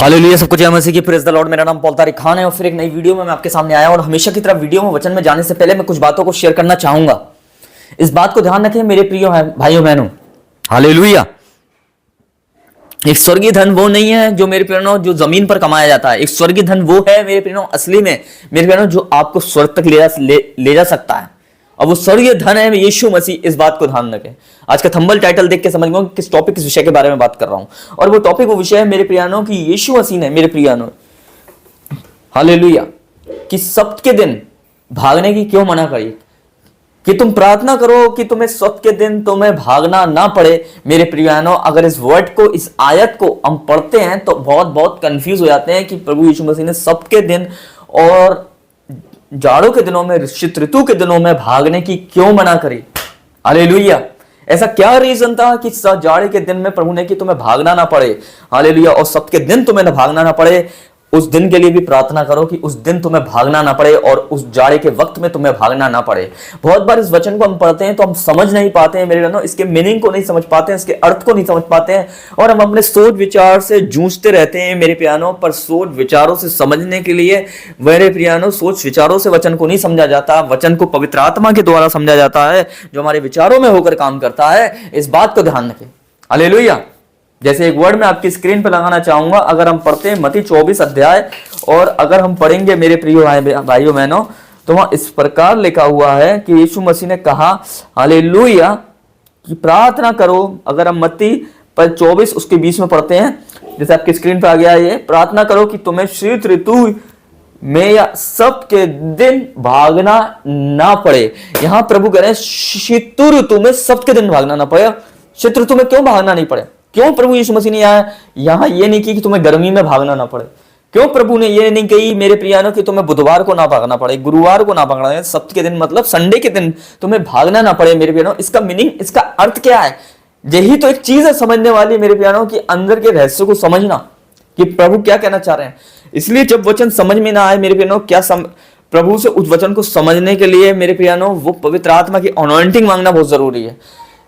Hallelujah, सबको जय मसीह की। Praise the Lord. मेरा नाम पॉल तारिक खान है और फिर एक नई वीडियो में मैं आपके सामने आया। और हमेशा की तरह वीडियो में वचन में जाने से पहले मैं कुछ बातों को शेयर करना चाहूंगा। इस बात को ध्यान रखें मेरे प्रिय भाइयों बहनों। हालेलुया। एक स्वर्गीय धन वो नहीं है जो मेरे प्रियो जो जमीन पर कमाया जाता है। एक स्वर्गीय धन वो है मेरे प्रियो असली में मेरे प्रियो जो आपको स्वर्ग तक ले जा सकता है। और वो स्वर्गीय धन है यीशु मसीह। इस बात को ध्यान रखें। आज का थंबनेल टाइटल देख के समझ गए किस टॉपिक, किस विषय के बारे में बात कर रहा हूं। और वो टॉपिक, वो विषय है मेरे प्रियानों की यीशु मसीह ने मेरे प्रियानों हालेलुया कि सब्त के दिन भागने की क्यों मना करी, कि तुम प्रार्थना करो कि तुम्हें सब्त के दिन तुम्हें भागना ना पड़े। मेरे प्रियानों, अगर इस वर्ड को, इस आयत को हम पढ़ते हैं तो बहुत कंफ्यूज हो जाते हैं कि प्रभु यीशु मसीह ने सब्त के दिन और जाड़ों के दिनों में, शीत ऋतु के दिनों में भागने की क्यों मना करी। हालेलुया। ऐसा क्या रीजन था कि जाड़े के दिन में प्रभु ने कि तुम्हें भागना ना पड़े। हालेलुया। और सब्त के दिन तुम्हें ना भागना ना पड़े। उस दिन के लिए भी प्रार्थना करो कि उस दिन तुम्हें भागना ना पड़े और उस जाड़े के वक्त में तुम्हें भागना ना पड़े। बहुत बार इस वचन को हम पढ़ते हैं तो हम समझ नहीं पाते हैं मेरे बहनों, इसके मीनिंग को नहीं समझ पाते हैं, इसके अर्थ को नहीं समझ पाते हैं और हम अपने सोच विचार से जूझते रहते हैं मेरे प्रियानों। पर सोच विचारों से समझने के लिए मेरे प्रियानों, सोच विचारों से वचन को नहीं समझा जाता। वचन को पवित्र आत्मा के द्वारा समझा जाता है जो हमारे विचारों में होकर काम करता है। इस बात को ध्यान रखें। हालेलुया। जैसे एक वर्ड मैं आपकी स्क्रीन पर लगाना चाहूंगा। अगर हम पढ़ते हैं मत्ती 24 अध्याय और अगर हम पढ़ेंगे मेरे प्रिय भाइयों बहनों तो वहां इस प्रकार लिखा हुआ है कि यीशु मसीह ने कहा हालेलुया कि प्रार्थना करो। अगर हम मत्ती 24 उसके 20 में पढ़ते हैं, जैसे आपकी स्क्रीन पर आ गया, ये प्रार्थना करो कि तुम्हें शीत ऋतु में या सब्त के दिन भागना ना पड़े। यहां प्रभु कह रहे हैं शीत ऋतु में सब्त के दिन भागना ना पड़े। शीत ऋतु में क्यों भागना नहीं पड़े? क्यों प्रभु यीशु मसीह ने यहां ये नहीं की कि तुम्हें गर्मी में भागना ना पड़े? क्यों प्रभु ने ये नहीं कही मेरे प्रियानों कि तुम्हें बुधवार को ना भागना पड़े, गुरुवार को ना भागना पड़े, सब्त के दिन मतलब संडे के दिन तुम्हें भागना ना पड़े? मेरे प्रियानों, इसका मीनिंग, इसका अर्थ क्या है? यही तो एक चीज है समझने वाली मेरे प्रियानों की, अंदर के रहस्य को समझना कि प्रभु क्या कहना चाह रहे हैं। इसलिए जब वचन समझ में ना आए मेरे प्रियानों, प्रभु से उस वचन को समझने के लिए मेरे प्रियानों वो पवित्र आत्मा की अनॉइंटिंग मांगना बहुत जरूरी है।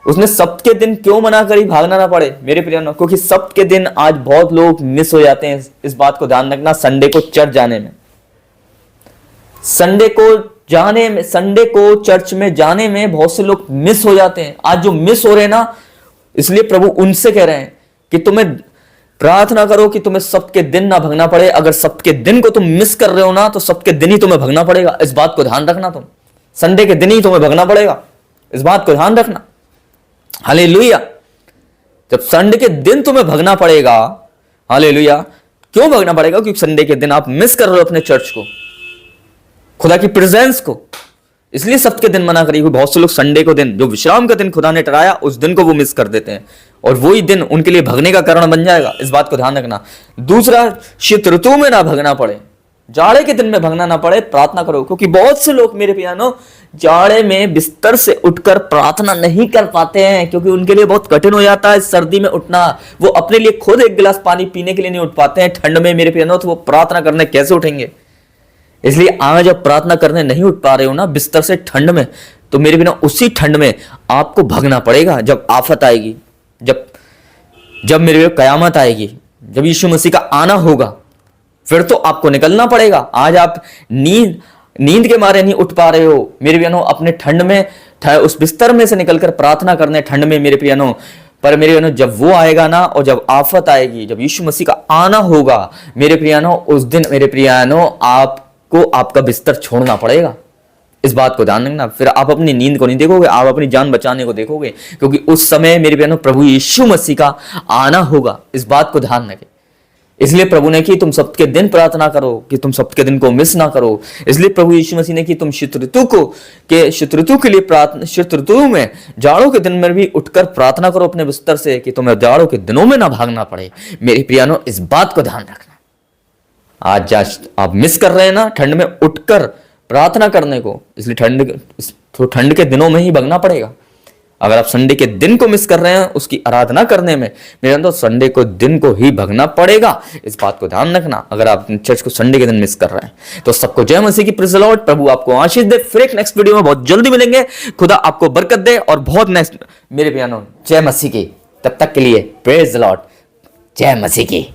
उसने सब्त के दिन क्यों मना करी भागना ना पड़े मेरे प्रियनों? क्योंकि सब्त के दिन आज बहुत लोग मिस हो जाते हैं। इस बात को ध्यान रखना। संडे को चर्च जाने में, संडे को चर्च में जाने में बहुत से लोग मिस हो जाते हैं। आज जो मिस हो रहे हैं ना, इसलिए प्रभु उनसे कह रहे हैं कि तुम्हें प्रार्थना करो कि तुम्हें सब्त के दिन ना भागना पड़े। अगर सब्त के दिन को तुम मिस कर रहे हो ना तो सब्त के दिन ही तुम्हें भागना पड़ेगा। इस बात को ध्यान रखना। तुम संडे के दिन ही तुम्हें भागना पड़ेगा। इस बात को ध्यान रखना। हालेलुया। जब संडे के दिन तुम्हें भागना पड़ेगा, हालेलुया, क्यों भागना पड़ेगा? क्योंकि संडे के दिन आप मिस कर रहे हो अपने चर्च को, खुदा की प्रेजेंस को। इसलिए सब्त के दिन मना करिए। बहुत से लोग संडे को दिन, जो विश्राम का दिन खुदा ने ठहराया, उस दिन को वो मिस कर देते हैं और वही दिन उनके लिए भागने का कारण बन जाएगा। इस बात को ध्यान रखना। दूसरा, शीत ऋतु में ना भागना पड़े, जाड़े के दिन में भागना ना पड़े। प्रार्थना करो, क्योंकि बहुत से लोग मेरे प्यानो जाड़े में बिस्तर से उठकर प्रार्थना नहीं कर पाते हैं क्योंकि उनके लिए बहुत कठिन हो जाता है सर्दी में उठना। वो अपने लिए खुद एक गिलास पानी पीने के लिए नहीं उठ पाते हैं ठंड में मेरे प्यानो, तो वो प्रार्थना करने कैसे उठेंगे? इसलिए आज जब प्रार्थना करने नहीं उठ पा रहे हो ना बिस्तर से ठंड में, तो मेरे बिना उसी ठंड में आपको भागना पड़ेगा। जब आफत आएगी, जब मेरे कयामत आएगी, जब यीशु मसीह का आना होगा, फिर तो आपको निकलना पड़ेगा। आज आप नींद के मारे नहीं उठ पा रहे हो मेरे प्रियनों, अपने ठंड में उस बिस्तर में से निकलकर प्रार्थना करने ठंड में मेरे प्रियनों। पर मेरे प्रियनों, जब वो आएगा ना और जब आफत आएगी, जब यीशु मसीह का आना होगा मेरे प्रियनों, उस दिन मेरे प्रियनों आपको आपका बिस्तर छोड़ना पड़ेगा। इस बात को ध्यान रखना। फिर आप अपनी नींद को नहीं देखोगे, आप अपनी जान बचाने को देखोगे, क्योंकि उस समय मेरे प्रियनों प्रभु यीशु मसीह का आना होगा। इस बात को ध्यान रखें। इसलिए प्रभु ने कि तुम सब्त के दिन प्रार्थना करो, कि तुम सब्त के दिन को मिस ना करो। इसलिए प्रभु यीशु मसीह ने कि तुम शीत ऋतु के लिए प्रार्थना, शीत ऋतु में, जाड़ों के दिन में भी उठकर प्रार्थना करो अपने बिस्तर से, कि तुम्हें जाड़ों के दिनों में ना भागना पड़े। मेरे प्रियानो, इस बात को ध्यान रखना। आज आप मिस कर रहे हैं ना ठंड में उठकर प्रार्थना करने को, इसलिए ठंड के दिनों में ही भागना पड़ेगा। अगर आप संडे के दिन को मिस कर रहे हैं उसकी आराधना करने में, मेरे तो संडे को दिन को ही भागना पड़ेगा। इस बात को ध्यान रखना। अगर आप चर्च को संडे के दिन मिस कर रहे हैं तो सबको जय मसीह की, प्रेज़ द लॉर्ड। प्रभु आपको आशीष दे। फिर एक नेक्स्ट वीडियो में बहुत जल्दी मिलेंगे। खुदा आपको बरकत दे और बहुत नेक्स्ट मेरे प्यानो, जय मसीह की। तब तक के लिए प्रेज़ द लॉर्ड, जय मसीह की।